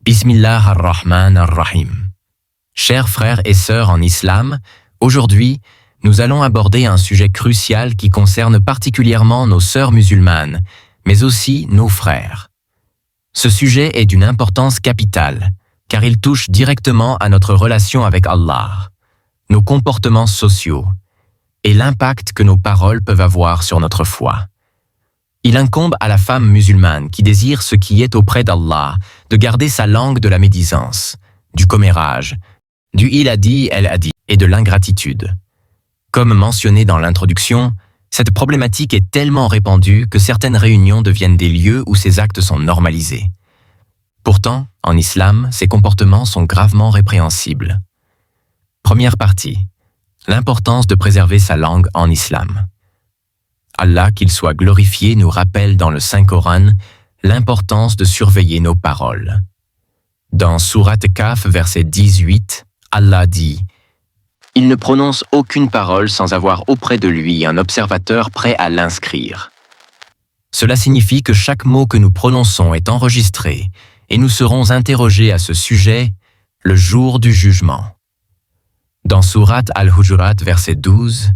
Bismillah ar-Rahman ar-Rahim. Chers frères et sœurs en islam, aujourd'hui, nous allons aborder un sujet crucial qui concerne particulièrement nos sœurs musulmanes, mais aussi nos frères. Ce sujet est d'une importance capitale, car il touche directement à notre relation avec Allah, nos comportements sociaux et l'impact que nos paroles peuvent avoir sur notre foi. Il incombe à la femme musulmane qui désire ce qui est auprès d'Allah de garder sa langue de la médisance, du commérage, du il a dit, elle a dit et de l'ingratitude. Comme mentionné dans l'introduction, cette problématique est tellement répandue que certaines réunions deviennent des lieux où ces actes sont normalisés. Pourtant, en islam, ces comportements sont gravement répréhensibles. Première partie. L'importance de préserver sa langue en islam. Allah, qu'il soit glorifié, nous rappelle dans le Saint-Coran l'importance de surveiller nos paroles. Dans Sourate Kaf, verset 18, Allah dit « Il ne prononce aucune parole sans avoir auprès de lui un observateur prêt à l'inscrire. » Cela signifie que chaque mot que nous prononçons est enregistré et nous serons interrogés à ce sujet le jour du jugement. Dans Sourate Al-Hujurat, verset 12,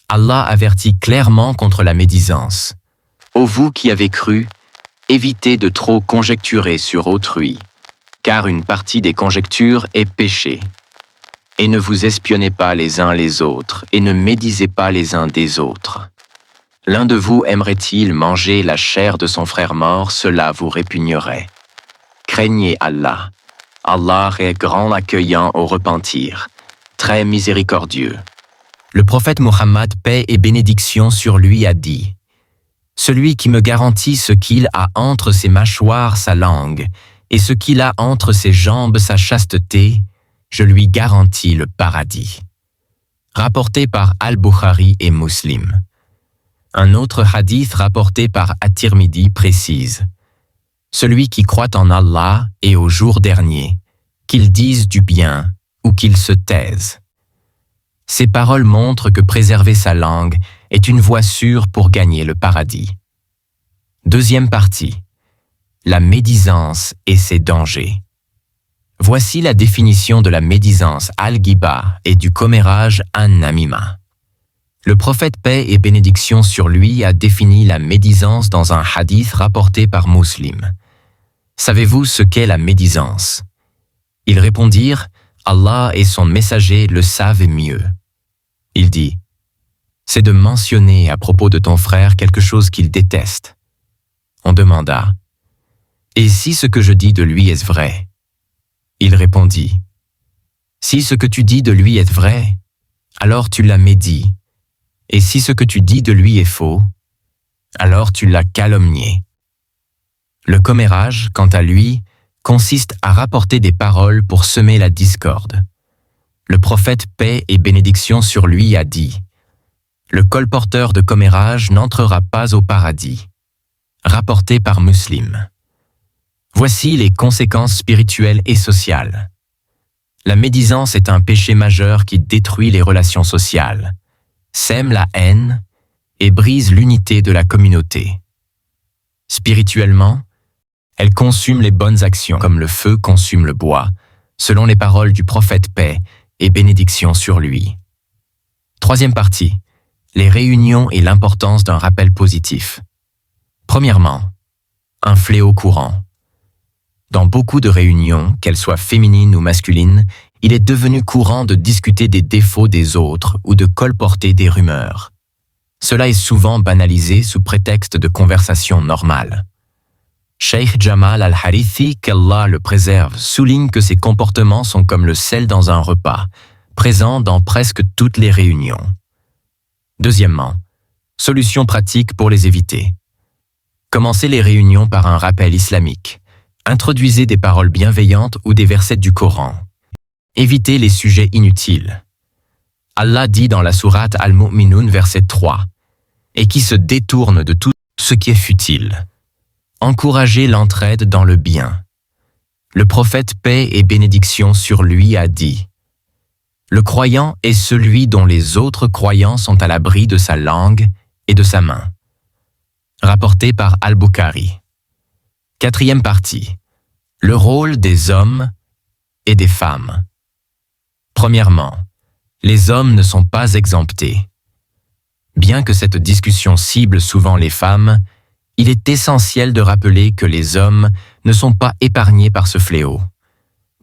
Allah avertit clairement contre la médisance. « Ô vous qui avez cru, évitez de trop conjecturer sur autrui, car une partie des conjectures est péché. Et ne vous espionnez pas les uns les autres, et ne médisez pas les uns des autres. L'un de vous aimerait-il manger la chair de son frère mort, cela vous répugnerait. Craignez Allah. Allah est grand accueillant au repentir, très miséricordieux. » Le prophète Mohammed, paix et bénédiction sur lui, a dit « Celui qui me garantit ce qu'il a entre ses mâchoires sa langue, et ce qu'il a entre ses jambes sa chasteté, je lui garantis le paradis. » Rapporté par Al-Bukhari et Muslim. Un autre hadith rapporté par At-Tirmidhi précise « Celui qui croit en Allah et au jour dernier, qu'il dise du bien ou qu'il se taise. » Ces paroles montrent que préserver sa langue est une voie sûre pour gagner le paradis. Deuxième partie. La médisance et ses dangers. Voici la définition de la médisance al-ghiba et du commérage an-namima. Le prophète paix et bénédiction sur lui a défini la médisance dans un hadith rapporté par Muslim. Savez-vous ce qu'est la médisance? Ils répondirent « Allah et son messager le savent mieux. » Il dit « C'est de mentionner à propos de ton frère quelque chose qu'il déteste. » On demanda « Et si ce que je dis de lui est vrai ?» Il répondit « Si ce que tu dis de lui est vrai, alors tu l'as médit, et si ce que tu dis de lui est faux, alors tu l'as calomnié. » Le commérage, quant à lui, consiste à rapporter des paroles pour semer la discorde. Le prophète paix et bénédiction sur lui a dit « Le colporteur de commérage n'entrera pas au paradis. » Rapporté par Muslim. Voici les conséquences spirituelles et sociales. La médisance est un péché majeur qui détruit les relations sociales, sème la haine et brise l'unité de la communauté. Spirituellement, elle consume les bonnes actions comme le feu consume le bois, selon les paroles du prophète paix et bénédiction sur lui. Troisième partie, les réunions et l'importance d'un rappel positif. Premièrement, un fléau courant. Dans beaucoup de réunions, qu'elles soient féminines ou masculines, il est devenu courant de discuter des défauts des autres ou de colporter des rumeurs. Cela est souvent banalisé sous prétexte de conversation normale. Cheikh Jamal al-Harithi, qu'Allah le préserve, souligne que ces comportements sont comme le sel dans un repas, présents dans presque toutes les réunions. Deuxièmement, solutions pratiques pour les éviter. Commencez les réunions par un rappel islamique. Introduisez des paroles bienveillantes ou des versets du Coran. Évitez les sujets inutiles. Allah dit dans la sourate Al-Mu'minun, verset 3, « Et qui se détourne de tout ce qui est futile. » Encouragez l'entraide dans le bien. Le prophète paix et bénédiction sur lui a dit « Le croyant est celui dont les autres croyants sont à l'abri de sa langue et de sa main. » Rapporté par Al-Bukhari. Quatrième partie. Le rôle des hommes et des femmes. Premièrement, les hommes ne sont pas exemptés. Bien que cette discussion cible souvent les femmes, il est essentiel de rappeler que les hommes ne sont pas épargnés par ce fléau.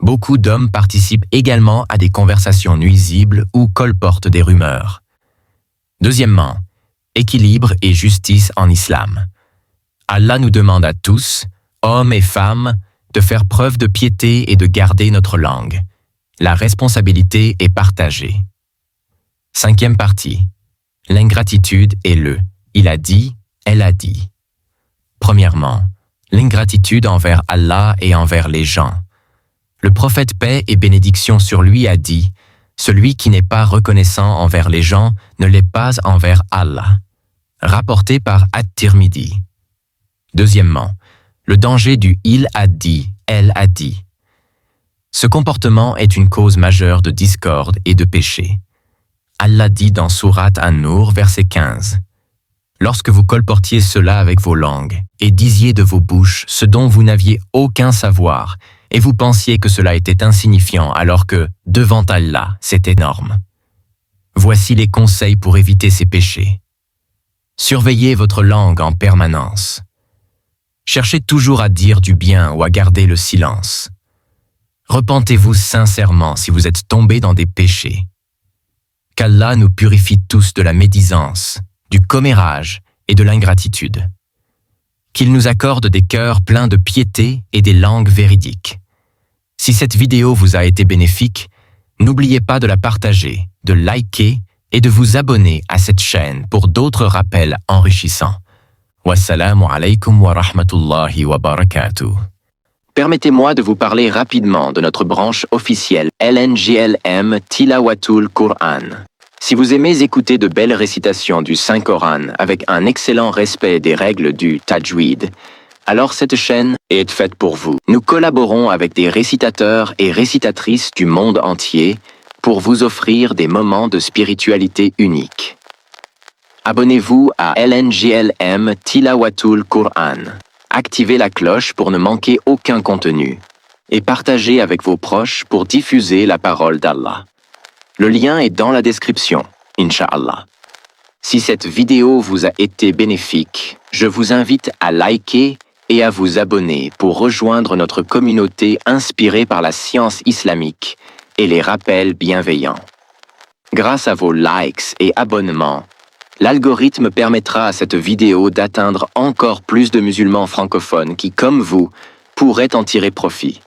Beaucoup d'hommes participent également à des conversations nuisibles ou colportent des rumeurs. Deuxièmement, équilibre et justice en islam. Allah nous demande à tous, hommes et femmes, de faire preuve de piété et de garder notre langue. La responsabilité est partagée. Cinquième partie. L'ingratitude et le « il a dit, elle a dit ». Premièrement, l'ingratitude envers Allah et envers les gens. Le prophète paix et bénédiction sur lui a dit « Celui qui n'est pas reconnaissant envers les gens ne l'est pas envers Allah ». Rapporté par At-Tirmidhi. Deuxièmement, le danger du « il a dit, elle a dit ». Ce comportement est une cause majeure de discorde et de péché. Allah dit dans Sourate An-Nur, verset 15. Lorsque vous colportiez cela avec vos langues et disiez de vos bouches ce dont vous n'aviez aucun savoir et vous pensiez que cela était insignifiant alors que, devant Allah, c'est énorme. Voici les conseils pour éviter ces péchés. Surveillez votre langue en permanence. Cherchez toujours à dire du bien ou à garder le silence. Repentez-vous sincèrement si vous êtes tombé dans des péchés. Qu'Allah nous purifie tous de la médisance, du commérage et de l'ingratitude. Qu'il nous accorde des cœurs pleins de piété et des langues véridiques. Si cette vidéo vous a été bénéfique, n'oubliez pas de la partager, de liker et de vous abonner à cette chaîne pour d'autres rappels enrichissants. Wassalamu alaikum wa rahmatullahi wa barakatuh. Permettez-moi de vous parler rapidement de notre branche officielle LNGLM Tilawatul Qur'an. Si vous aimez écouter de belles récitations du Saint-Coran avec un excellent respect des règles du Tajwid, alors cette chaîne est faite pour vous. Nous collaborons avec des récitateurs et récitatrices du monde entier pour vous offrir des moments de spiritualité uniques. Abonnez-vous à LNGLM Tilawatul Qur'an. Activez la cloche pour ne manquer aucun contenu et partagez avec vos proches pour diffuser la parole d'Allah. Le lien est dans la description, Inch'Allah. Si cette vidéo vous a été bénéfique, je vous invite à liker et à vous abonner pour rejoindre notre communauté inspirée par la science islamique et les rappels bienveillants. Grâce à vos likes et abonnements, l'algorithme permettra à cette vidéo d'atteindre encore plus de musulmans francophones qui, comme vous, pourraient en tirer profit.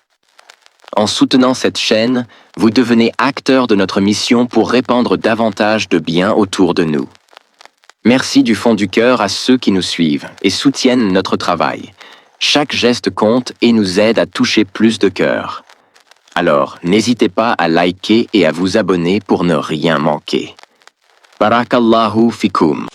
En soutenant cette chaîne, vous devenez acteur de notre mission pour répandre davantage de bien autour de nous. Merci du fond du cœur à ceux qui nous suivent et soutiennent notre travail. Chaque geste compte et nous aide à toucher plus de cœurs. Alors, n'hésitez pas à liker et à vous abonner pour ne rien manquer. Barakallahu fikum.